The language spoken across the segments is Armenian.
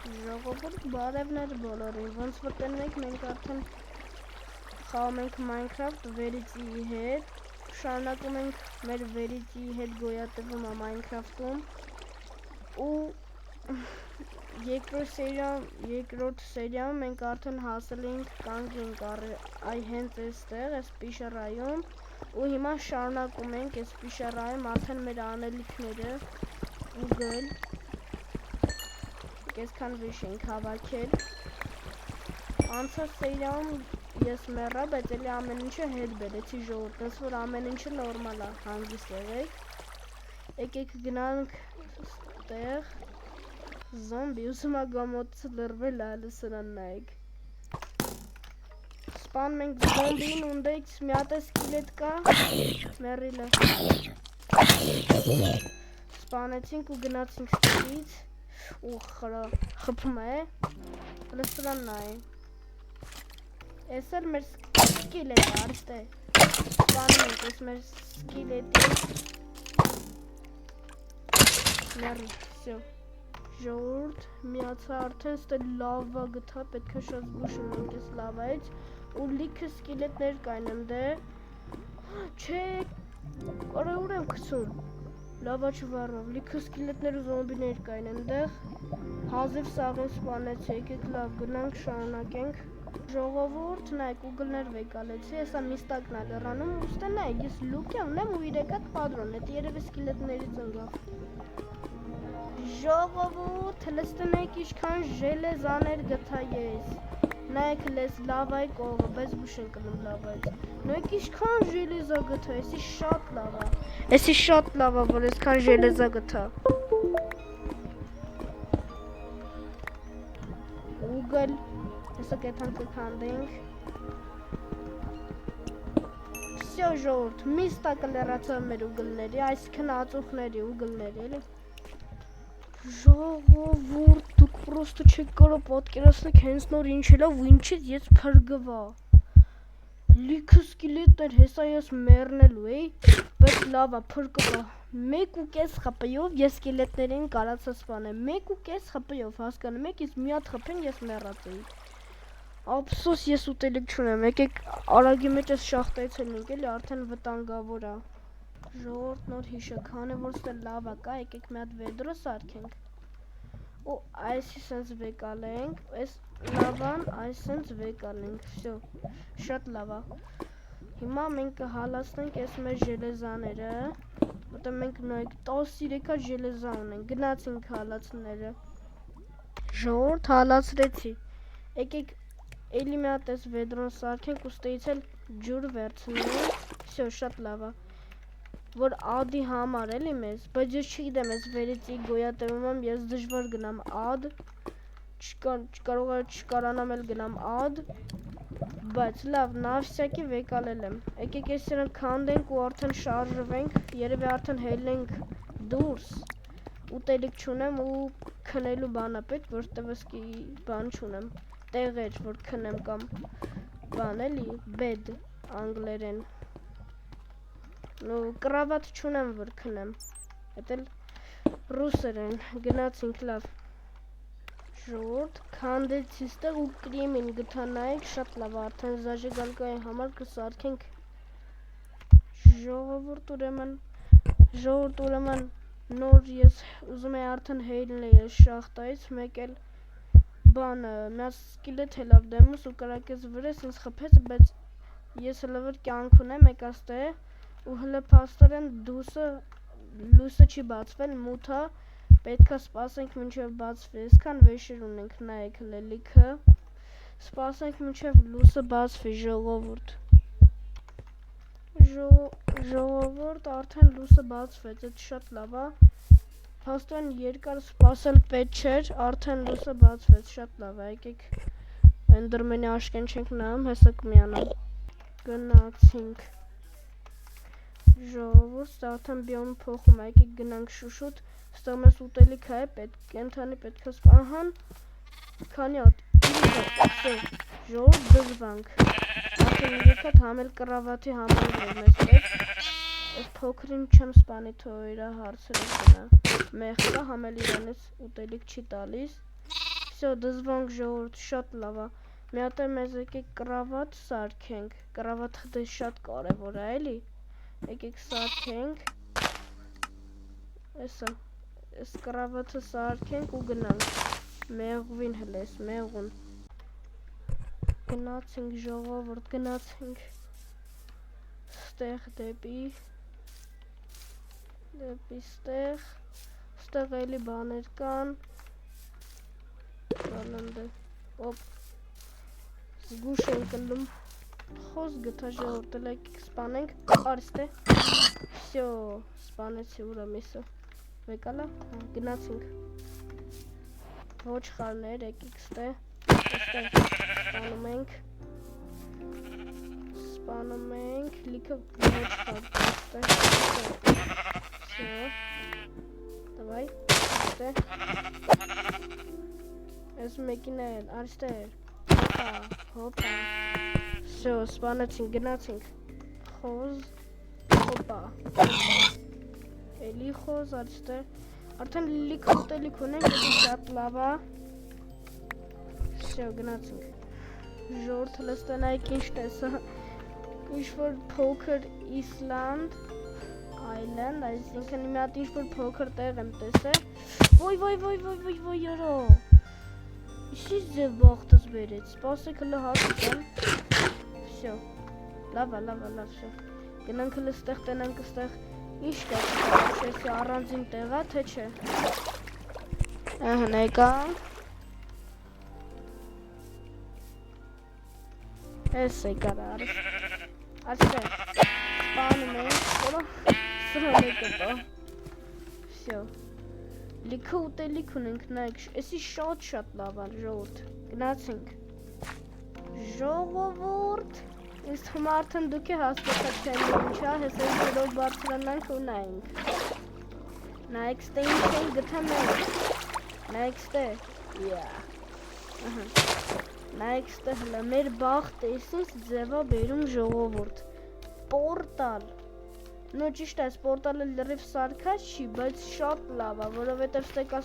Ժողովուրդ բարևներ բոլորին, ոնց որ տնենք մենք արդեն խաղում ենք Minecraft վերիծի հետ, շարունակում ենք մեր վերիծի հետ գոյատևումը Minecraft-ում ու երկրորդ սերիայում մենք արդեն հասել ենք կանգ հենց այստեղ, այս պիշարայում ու հիմա շարունակում ենք այս պիշարայում արդեն մեր անելիքները ուգել այսքան վիշ ենք հավաքել անցած սերիայում ես մեռա, բայց էլի ամեն ինչը հետ բերեցի ժողովուրդ, ոնց որ ամեն ինչը նորմալ է, հանգիստ եղեք եկեք գնանք ստեղ զոմբի ուսում ագամոտից լրվել այլը սրան նայեք սպան մենք զոմբին ունդեքս մի հատ է սկիլետ կա մեռիլը սպանեցինք ու գնացինք ստից ու խփում է լսրան նայ ես էլ մեր սկիլետ արստե սպանում ենք ես մեր սկիլետի մեռի վсё ժողովուրդ միացա արդեն ստե լավա գտա պետք է շատ զգուշ ունենք այս լավայից ու լիքը սկիլետներ կային ընդե չէ կարա ուր եմ գցում լավա չվառով լիքը սկիլետներ ու զոմբիներ կային ընդեղ հազիվ սաղին սպանեցի եկեք լավ գնանք շարունակենք ժողովուրդ նայեք ուգլներ վեկալեցի հեսա միստակն է լռանում ուստե նայեք ես լուկյա ունեմ ու 3 հատ պատրոն էդ երևի սկիլետներից ընկավ ժողովուրդ լստնեք ինչքան ժելեզաներ գտա ես նայեք լես լավայի կողը բայց զգուշ ենք կնում լավայից նայեք ինչքան ժելեզա գտա էսի շատ լավ է որ այսքան ժելեզա գտա ուգլ հեսա կեթան կքանդենք վсё ժողովուրդ միստակը լեռացավ մեր ուգլների այսքան ածուխների ուգլների էլի ժողովուրդ դուք պրոստը չեք կարող պատկերացնեք հենց նոր ինչ ելավ ու ինչից ես փրկվա լիքը սկիլետներ հեսա ես մեռնելու էի բայց լավ է փրկվա 1.5 խփով ես սկիլետներին կարացա սպանեմ 1.5 խփով հասկանում եք ես մի հատ խփեն ես մեռած էի ափսոս ես ուտելիք չունեմ եկեք արագի մեջ այս շախտայից ենք էլի արդեն վտանգավոր է ժողովուրդ նոր հիշը քանի որ ստե լավա կա եկեք մի հատ վեդրո սարքենք ու այսի սենց վեկալենք այս լավան այս սենց վեկալենք վсё շատ լավ է հիմա մենք կհալածենք այս մեր ժելեզաները որտեղ մենք նայեք 13 հատ ժելեզա ունենք գնացինք հալածները ժողովուրդ հալածրեցի եկեք էլի մի հատ այս վեդրոն սարքենք ու ստեից էլ ջուր վերցնենք վсё շատ լավ է որ ադի համար էլի մեզ բայց ես չգիտեմ ես վերիծի գոյատևում եմ ես դժվար գնամ ад կարող է չկարանամ էլ գնամ ад բայց լավ նավսյակի վեկալել եմ եկեք ես սրանք քանդենք ու արդեն շարժվենք երևի արդեն հելնենք դուրս ուտելիք չունեմ ու քնելու բան է պետք որտեղ վսկի բան չունեմ տեղեր որ քնեմ կամ բան էլի bed անգլերեն նո կրավատ չունեմ որ քնեմ էդ էլ ռուսերեն գնացինք լավ ժողովուրդ քանդեցի ստեղ ու կրեմին գտա նայեք շատ լավ արդեն զաժեգալկայի համար կսարքենք ժողովուրդ ուրեմն նոր ես ուզում եմ արդեն հելնել ես շախտայից մեկ էլ բանը մի հատ սկիլետ հելավ դեմուս ու կրակեց վրես ինձ խփեց բայց ես հլը վր կյանք ունեմ եկա ստե ու հլը փաստորեն լույսը չի բացվել մութա պետքա սպասենք մինչև բացվի այսքան վեշեր ունենք նայեք լելիքը սպասենք մինչև լույսը բացվի ժողովուրդ արդեն լույսը բացվեց այդ շատ լավ է փաստորեն երկար սպասել պետք չէր արդեն լույսը բացվեց շատ լավ է եկեք էնդերմենի աշկեն չենք նայում հեսա կմիանամ գնացինք ժողովուրդ արդեն բիոմ փոխում է եկեք գնանք շուշուտ ստեղ մեզ ուտելիք է պետք կենթանի պետք է ահան քանի հատ ժողովուրդ դժվանք արդեն 3 հատ համել կրավատի համալներ մեզ պետք այս փոքրին չեմ սպանի թող իրա հարցերը գնա մեղքա համել իրանից ուտելիք չի տալիս Всё, դզվանք ժողովուրդ, շատ լավ է։ Մի հատ մեզ եկեք կրավատ սարքենք։ Կրավատը դե շատ կարևոր է, էլի։ Եկեք սարքենք։ Այս կրավատը սարքենք ու գնանք։ Մեղվին հլես, մեղուն։ Գնացինք ժողովուրդ, գնացինք։ Ստեղ դեպի ստեղ էլի բաներ կան։ Բանանդը, ոպ, զգուշ ենք կլում, խոս գթա ժողորդ, եկեք սպանենք, արստե, վսյո, սպանեցի ուրա միսը, վեկալա, գնացինք, ոչ խարներ, եկեք ստե, սպանում ենք, լիքը ոչ խար, ստե, վսյո, դավայ, ստե, Ես մեկին էլ, արստեր, հոպա, վսյո, սպանեցինք, գնացինք, խոզ, հոպա, էլի խոզ, արստեր, արդեն լիք ուտելիք ունենք, էլի շատ լավա, վսյո, գնացինք, ժորդ հլստենայք ինչ տեսա, ինչ-որ փոքր Island, այսինքն մի հատ ինչ-որ փոքր տեղ եմ տեսել, ոյ, երո, Իշի ձև բաղթս բերեց, սպասեք հլը հատուկ եմ, վսյո, լավա, վսյո, գնանք հլը ստեղ տենանք ստեղ, ինչ կա չեսի առանձին տեղա, թե չէ, հնեկանք, ես եկար արստեղ, սպանում ենք, որը սրան եկպա, վսյո, Լիքը ուտելիք ունենք, նայք, էսի շատ լավ ան, ժողորդ, գնացինք, ժողովորդ, ինձ թվում արդեն դուք է հասկացած չեն ինչա, հես այս երով բարձրանանք ու նայինք, նայք ստե ինչ ենք գթան ենք, նայք ստե, նայք ստե հլա, մեր բաղթ էսինց ձևա բերում ժողովորդ, պորտալ, Նո ճիշտ է, սպորտալը լրիվ սարքած չի, բայց շատ լավ է, որովհետև ստեկա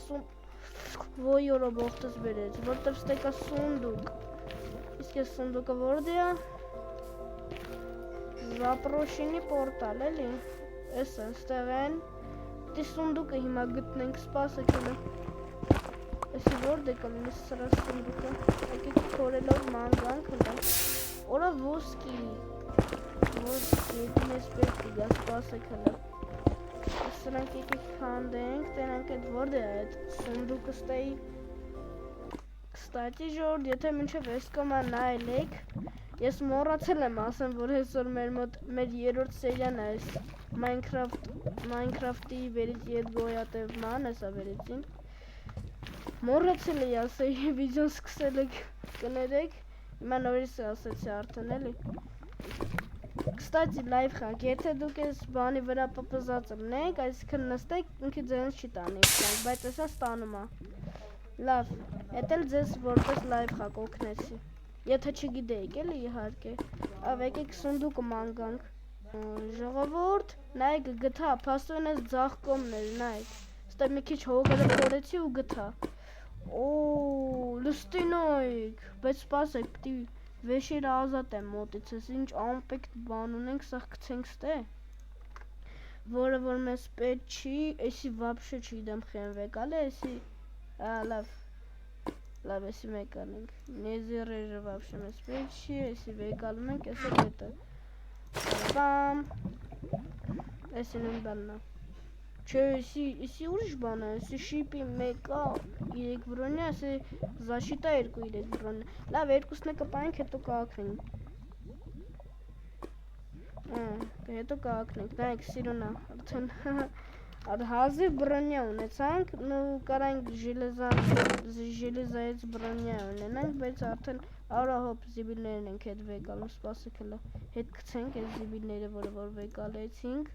ոյ օրո բողտս բերեց, որտև ստեկա սունդուկ, իսկ ես սունդուկը որդ է, Զապրոշինի պորտալ, էլի, ես են, ստեղ են, դի սունդուկը հիմա գտնենք, սպասեք հլը, եսի որդ է կլինի սրա սունդուկը, եկեք քորելով մանգանք հլը, օրա ոսկի, Ետին ես պետք է գա սպասեք հլը Սրանք եկեք քանդենք, տենանք էդ որդ է այդ սունդուկը ստեի Կստատի ժորդ, եթե մինչև ես կոմա նայլեք Ես մոռացել եմ ասեմ, որ հեսօր մեր երորդ սերյան է այս Minecraft-ի վերից ետ գոյատևման էսա վերեցին Մոռացել էի ասեի վիդեոն սկսել եք կներեք Հիմա նորից ասեցի արդեն էլի Կստատի լայվ խանք, եթե դուք ես բանի վրա պպզած ըմնեք, այսքն նստեք, ինքի ձենս չի տանի խանք, բայց էսա ստանում է Լավ, էտ էլ ձեզ որպես լայվ խակ օգնեցի Եթե չգիտեիք էլի իհարկե Ավ եկեք սունդուկը մանգանք Ժողովորդ, նայք գթա, պաստոյն ես ձախ կոմներ, նայք Ստե մի քիչ հողերը փորեցի ու գթա Լստինոյք, բայց սպասեք, պտի Վեշերը ազատ եմ մոտիցես, ինչ ամպեկտ բան ունենք, սաղ կցենք ստե Որը որ մեզ պետ չի, էսի վապշը չիդեմ խենվեկալ է, էսի Լավ, էսի մեկ անենք Նեզիրերը վապշը մեզ պետ չի, էսի վեկալում ենք, էսը պետը Բամ Էսի նույն բաննա Չէ, էսի ուրիշ բան է, էսի շիպի մեկա 3 բրոնյա, էսի զաշիտա 2-3 բրոնյա Լավ, երկուսն է կպայինք, հետո կակնենք Հետո կակնենք, նայք սիրունա, արդեն հազիվ բրոնյա ունեցանք, նու կարանք ժելեզայից բրոնյա ունենանք, բայց արդեն արա հոպ զիբիլներն ենք հետ վեկալում, սպասեք հլը հետ կցենք այս զիբիլները, որը որ վեկալեցինք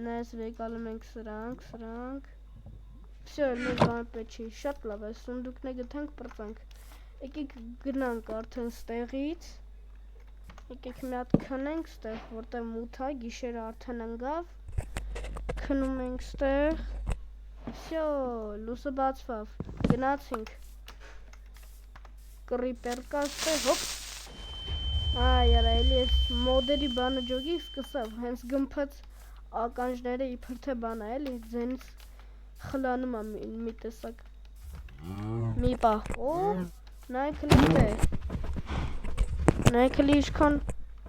Նայս վեկալում ենք սրանք Всё, մեր բան պետ չի, շատ լավ է, սունդուկն է գտանք պրծանք Եկեք գնանք արդեն ստեղից Եկեք մի հատ քնենք ստեղ, որտեղ մութա, գիշերը արդեն ընգավ Քնում ենք ստեղ Всё, լուսը բացվավ։ Գնացինք։ Կրիպեր կաստե, հոպ։ Այ, էլի էս մոդելի բանը ջոգի սկսավ, հենց գմփած ականջները իբր թե բան է, էլի ձենից խլանում է մի տեսակ։ Մի պահ, նայք լի ինչքան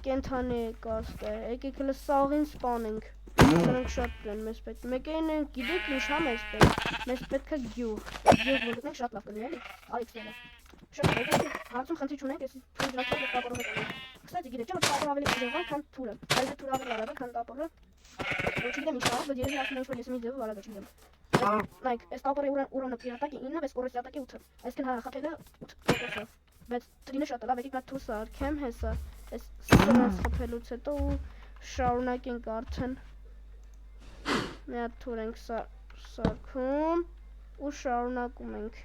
կենթանի է կաստե, եկեք հլը սաղին սպանենք, նրանք շատ են մեզ պետք, մեկային են գիտեք ինչ համ ես պետք, մեզ պետք է գյուղ որգտնենք շատ լավ կլի էլի, արիքսները, շատ լավ, հարցում խնդրի չունենք, ես փունդրացով և տապորով է կլի, կստացի գիտեք չեմ, տապոր ավելի կժեղան, քան թուրը, այս է թուրը ավելի արագ է, քան տապորը, չգիտեմ ինչ կարող, բայց երևի ասում ինչ որ ես մի ձևով արագ է չգիտեմ, նայք, այս տապորի ուրոնը պիրատակի 9, այս կորոսյատակի 8, այսքան խապելը 8%-ով, բայց տրինը շատ է լավ, եկեք նա թուր սարքեմ հեսա, այս սրանց խապելուց հետո ու շարունակենք արդեն, մի հատ թուր ենք սարքում ու շարունակում ենք,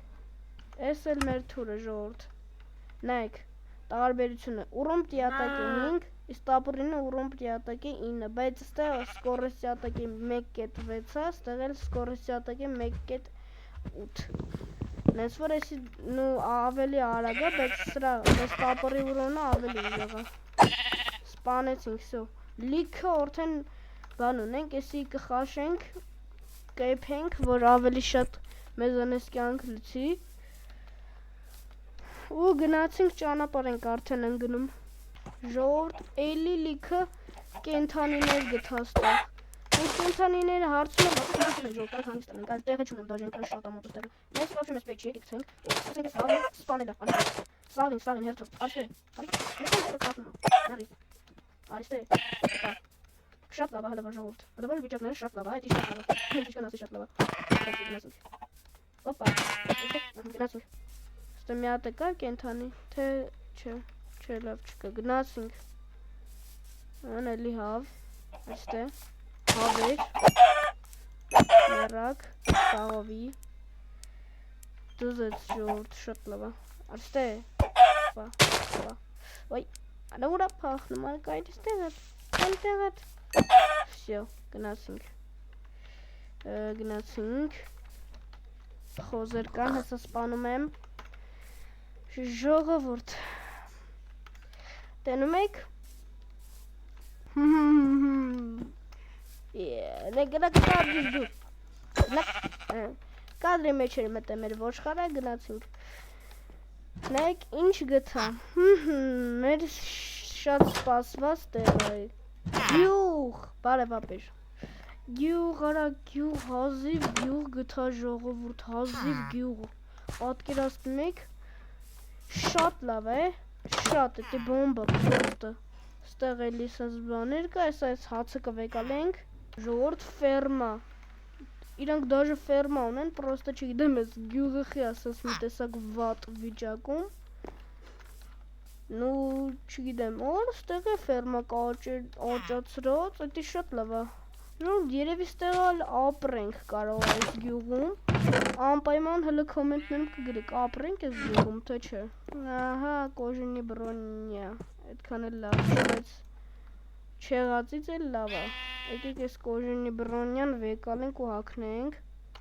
այս էլ մեր թուրը ժողովուրդ, նայք, տարբերությունը, ուրոմ պրիատակի 5, իսկ տապորինը ուրոմ պրիատակի 9, բայց ստեղ սկորոսյատակի 1.6 է, ստեղ էլ սկորոսյատակի 1.8, նենց որ էսի նու ավելի արագ է, բայց սրա այս տապորի ուրոնը ավելի ուժեղ է, սպանեցինք, սո, լիքը արդեն բան ունենք, էսի կխաշենք, կեփենք, որ ավելի շատ մեզանես կյանք լցի, ու գնացինք ճանապարհ ենք արդեն ընկնում, ժողովուրդ էլի լիքը կենթանիներ գտաստեղ, այս կենթանիները հարցում են, բացում են ժողովուրդ, հանգիստ ենք, այլ տեղը չունեմ դաժ ենքան շատ ամոտ ուստեղը, մեզ վավշում ես պետք չի եկեք ցենք, ասենք ես հավին սպանել է, սաղին հերթով, արիստե, արիստե, շատ լավ է հլվա ժողովուրդ, հլվա վիճակները շատ լավ է, այդ շատ լավ է, ինչքան ասի շատ լավ է, գնացինք, ոպա, գնացինք, ստե մի հատ է կա կենթանի, թե չէ լավ չկա, գնացինք, ան էլի հավ, այստե, հավեր, մերակ, սաղովի, դուզեց ժողովուրդ, շատ լավ է, այստե, ոյ, անա ուրա պախնում, ան կայր իստեղդ, Всё, գնացինք, խոզեր կան, հեսա սպանում եմ, ժողովուրդ, տենում եք, նեգնակ կադրիս դու, կադրի մեջ էր մտեմ էր ոչխարը, գնացինք, նայք ինչ գտա, մեր շատ սպասված տեղը, գյուղ, բարևապեր, գյուղ, արա գյուղ, հազիվ գյուղ գտա ժողովուրդ, հազիվ գյուղ, պատկերացնում եք, շատ լավ է, շատ, էտի բոմբա, պրոստը, ստեղ էլի սաս բաներ կա, այս հացը կվեկալենք, ժողովուրդ ֆերմա, իրանք դաժը ֆերմա ունեն, պրոստը չգիտեմ ես գյուղը խի ասաս մի տեսակ վատ վիճակում, նու չգիտեմ, որ ստեղ է ֆերմա կա աճացրած, էտի շատ լավ է, ժողովուրդ երևի ստեղ ապրենք կարող այս գյուղում, անպայման հլը կոմենտներում կգրեք, ապրենք այս գյուղում, թե չէ, ահա կոժինի բրոնյա, այդքան էլ լավ չէ, բայց չեղածից էլ լավ է, եկեք ես կոժինի բրոնյան վեկալենք ու հակնենք,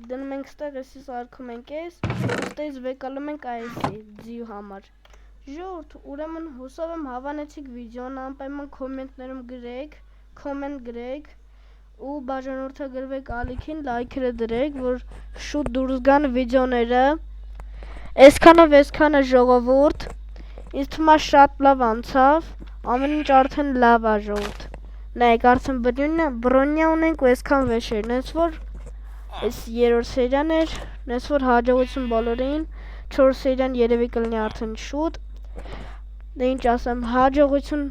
դնում ենք ստեղ էսի սարքում ենք ես, ստեից վեկալում ենք այսի ձիու համար, ժողովուրդ, ուրեմն հուսով եմ հավանեցիք վիդեոն, անպայման կոմենտներում գրեք, կոմենտ գրեք, ու բաժանորդագրվեք ալիքին, լայքերը դրեք, որ շուտ դուրս գան վիդեոները, այսքանը ժողովուրդ, ինձ թվում է շատ լավ անցավ, ամեն ինչ արդեն լավ է ժողովուրդ, նայեք արդեն բրոնյա ունենք ու այսքան վեշեր, նենց որ այս երրորդ սերիան էր, նենց որ հաջողություն բոլորին, 4 սերիան երևի կլինի արդեն շուտ, դե ինչ ասեմ, հաջողություն